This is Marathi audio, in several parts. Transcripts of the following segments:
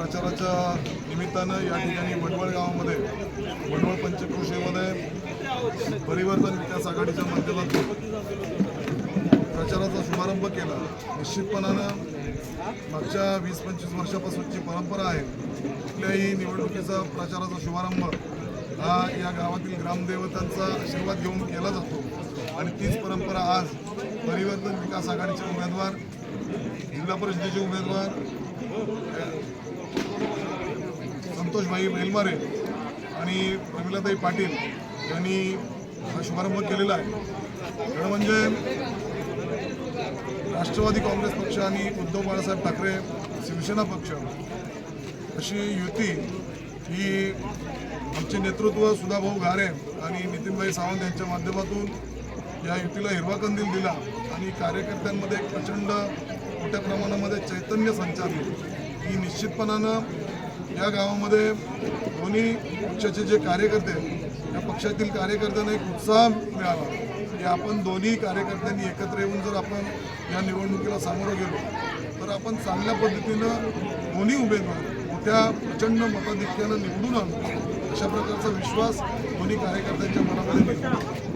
प्रचाराच्या निमित्तानं या ठिकाणी वडवळ गावामध्ये वडवळ पंचक्रोशीमध्ये परिवर्तन विकास आघाडीच्या माध्यमातून प्रचाराचा शुभारंभ केला। निश्चितपणानं मागच्या 20-25 वर्षापासूनची परंपरा आहे। कुठल्याही निवडणुकीचा प्रचाराचा शुभारंभ हा या गावातील ग्रामदेवतांचा आशीर्वाद घेऊन केला जातो आणि तीच परंपरा आज परिवर्तन विकास आघाडीचे उमेदवार, जिल्हा परिषदेचे उमेदवार संतोषभाई बेलमारे आणि प्रमिलाताई पाटील यांनी हा शुभारंभ केलेला आहे। खरं म्हणजे राष्ट्रवादी काँग्रेस पक्ष आणि उद्धव बाळासाहेब ठाकरे शिवसेना पक्ष अशी युती ही आमचे नेतृत्व सुधाभाऊ घारे आणि नितीनभाई सावंत यांच्या माध्यमातून या युतीला हिरवा कंदील दिला आणि कार्यकर्त्यांमध्ये एक प्रचंड मोठ्या प्रमाणामध्ये चैतन्य संचारले की निश्चितपणानं या गावामध्ये दोन्ही पक्षाचे जे कार्यकर्ते या पक्षातील कार्यकर्त्यांना एक उत्साह मिळाला की आपण दोन्ही कार्यकर्त्यांनी एकत्र येऊन जर आपण या निवडणुकीला सामोरं गेलो तर आपण चांगल्या पद्धतीनं दोन्ही उमेदवार मोठ्या प्रचंड मताधिक्यानं निवडून आणू अशा प्रकारचा विश्वास दोन्ही कार्यकर्त्यांच्या मनामध्ये निर्माण।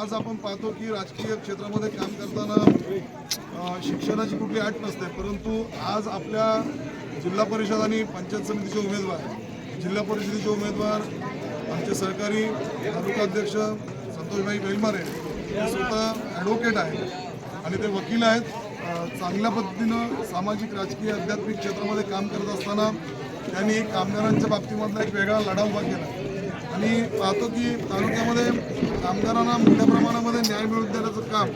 आज आपण पाहतो की राजकीय क्षेत्रामध्ये काम करताना शिक्षणाची कुठली अट नसते, परंतु आज आपल्या जिल्हा परिषद आणि पंचायत समितीचे उमेदवार, जिल्हा परिषदेचे उमेदवार आमचे सहकारी तालुकाध्यक्ष संतोषभाई बेलमारे हे स्वतः ॲडव्होकेट आहेत आणि ते वकील आहेत। चांगल्या पद्धतीनं सामाजिक राजकीय आध्यात्मिक क्षेत्रामध्ये काम करत असताना त्यांनी कामगारांच्या बाबतीमधला एक वेगळा लढा उभा केला आणि पाहतो की तालुक्यामध्ये कामगारांना मोठ्या प्रमाणामध्ये न्याय मिळवून देण्याचं काम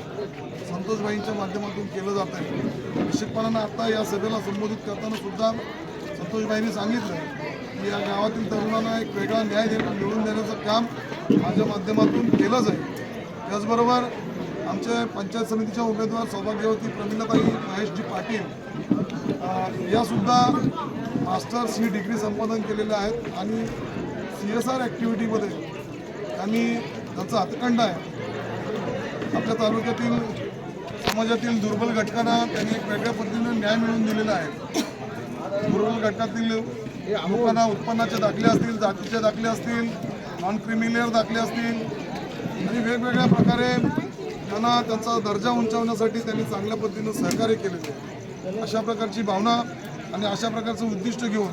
संतोषभाईंच्या माध्यमातून केलं जात आहे। निश्चितपणानं आता या सभेला संबोधित करताना सुद्धा संतोषभाईंनी सांगितलं की या गावातील तरुणांना एक वेगळा न्याय मिळवून देण्याचं काम माझ्या माध्यमातून केलं जाईल। त्याचबरोबर आमचे पंचायत समितीच्या उमेदवार सौभाग्यवती प्रमिलाताई महेशजी पाटील यासुद्धा मास्टर्स ही डिग्री संपादन केलेल्या आहेत आणि CSR ॲक्टिव्हिटीमध्ये त्यांनी त्यांचा हातखंडा आहे। आपल्या तालुक्यातील समाजातील दुर्बल घटकांना त्यांनी एक वेगळ्या पद्धतीने न्याय मिळवून दिलेला आहे। दुर्बल घटकातील लोकांना उत्पन्नाचे दाखले असतील, जातीचे दाखले असतील, नॉन क्रिमिलियर दाखले असतील आणि वेगवेगळ्या प्रकारे त्यांना त्यांचा दर्जा उंचावण्यासाठी त्यांनी चांगल्या पद्धतीनं सहकार्य केलेले आहे। अशा प्रकारची भावना आणि अशा प्रकारचं उद्दिष्ट घेऊन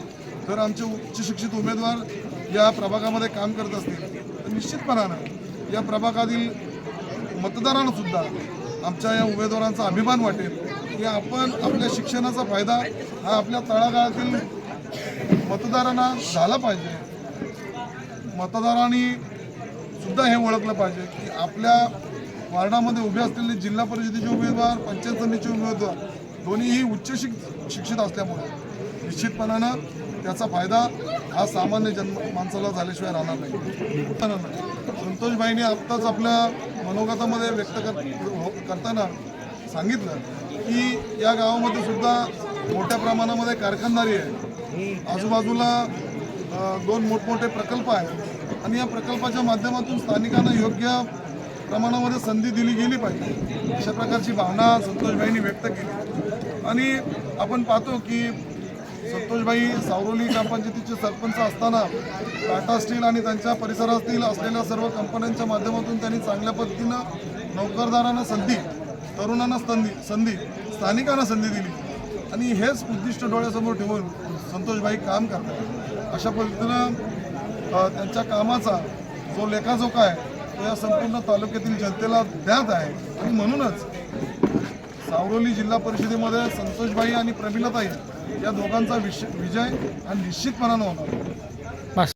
जर आमचे उच्च शिक्षित उमेदवार या प्रभागामध्ये काम करत असतील तर निश्चितपणानं या प्रभागातील मतदारांना सुद्धा आमच्या या उमेदवारांचा अभिमान वाटेल की आपण आपल्या शिक्षणाचा फायदा हा आपल्या तळागाळातील मतदारांना झाला पाहिजे। मतदारांनी सुद्धा हे ओळखलं पाहिजे की आपल्या वार्डामध्ये उभे असलेले जिल्हा परिषदेचे उमेदवार, पंचायत समितीचे उमेदवार दोन्हीही उच्च शिक्षित असल्यामुळे निश्चितपणानं त्याचा फायदा हा सामान्य माणसाला झाल्याशिवाय राहणार नाही। संतोषभाईंनी आत्ताच आपल्या मनोगतामध्ये व्यक्त करताना सांगितलं की या गावामध्ये सुद्धा मोठ्या प्रमाणामध्ये कारखानदारी आहे, आजूबाजूला 2 मोठमोठे प्रकल्प आहेत आणि या प्रकल्पाच्या माध्यमातून स्थानिकांना योग्य प्रमाणामध्ये संधी दिली गेली पाहिजे अशा प्रकारची भावना संतोषभाईंनी व्यक्त केली। आणि आपण पाहतो की संतोषभाई सावरोली ग्रामपंचायतीचे सरपंच असताना टाटा स्टील आणि त्यांच्या परिसरातील असलेल्या सर्व कंपन्यांच्या माध्यमातून त्यांनी चांगल्या पद्धतीनं नोकरदारांना संधी, तरुणांना संधी, स्थानिकांना संधी दिली आणि हेच उद्दिष्ट डोळ्यासमोर ठेवून संतोषभाई काम करतात। अशा पद्धतीनं त्यांच्या कामाचा जो लेखाजोखा आहे तो या संपूर्ण तालुक्यातील जनतेला ज्ञात आहे आणि म्हणूनच सावरोली जिल्हा परिषदेमध्ये संतोषभाई आणि प्रमिलाताई या दोघांचा विजय हा निश्चितपणानं होणार।